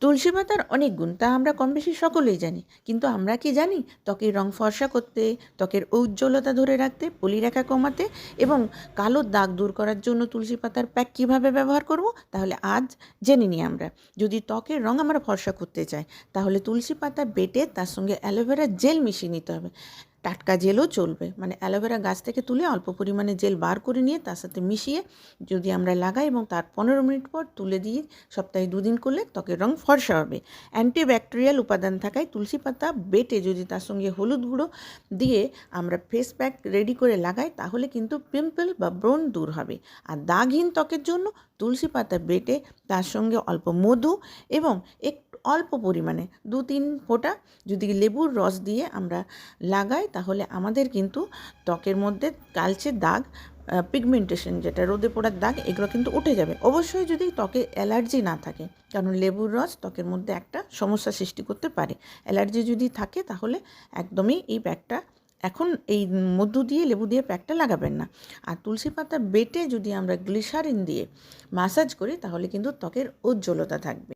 তুলসী পাতার অনেক গুণ, তা আমরা কম বেশি সকলেই জানি। কিন্তু আমরা কি জানি ত্বকের রং ফর্সা করতে, ত্বকের ঔজ্জ্বলতা ধরে রাখতে, পলিরেখা কমাতে এবং কালো দাগ দূর করার জন্য তুলসী পাতার প্যাক কীভাবে ব্যবহার করব? তাহলে আজ জেনে নিই আমরা। যদি ত্বকের রং আমরা ফর্সা করতে চাই, তাহলে তুলসী পাতা বেটে তার সঙ্গে অ্যালোভেরা জেল মিশিয়ে নিতে হবে। টাটকা জেলও চলবে, মানে অ্যালোভেরা গাছ থেকে তুলে অল্প পরিমাণে জেল বার করে নিয়ে তার সাথে মিশিয়ে যদি আমরা লাগাই এবং তার 15 মিনিট পর তুলে দিয়ে সপ্তাহে 2 দিন করলে ত্বকের রং ফর্সা হবে। অ্যান্টিব্যাকটেরিয়াল উপাদান থাকায় তুলসী পাতা বেটে যদি তার সঙ্গে হলুদ গুঁড়ো দিয়ে আমরা ফেস প্যাক রেডি করে লাগাই, তাহলে কিন্তু পিম্পল বা ব্রণ দূর হবে। আর দাগহীন ত্বকের জন্য তুলসী পাতা বেটে তার সঙ্গে অল্প মধু এবং একটু অল্প পরিমাণে 2-3 ফোঁটা যদি লেবুর রস দিয়ে আমরা লাগাই, তাহলে আমাদের কিন্তু ত্বকের মধ্যে কালচে দাগ, পিগমেন্টেশন যেটা রোদে পোড়ার দাগ, এগুলো কিন্তু উঠে যাবে। অবশ্যই যদি ত্বকে অ্যালার্জি না থাকে, কারণ লেবুর রস ত্বকের মধ্যে একটা সমস্যা সৃষ্টি করতে পারে। অ্যালার্জি যদি থাকে তাহলে একদমই এই প্যাকটা এখন এই মধু দিয়ে লেবু দিয়ে প্যাকটা লাগাবেন না। আর তুলসী পাতা বেটে যদি আমরা গ্লিসারিন দিয়ে মাসাজ করি, তাহলে কিন্তু ত্বকের উজ্জ্বলতা থাকবে।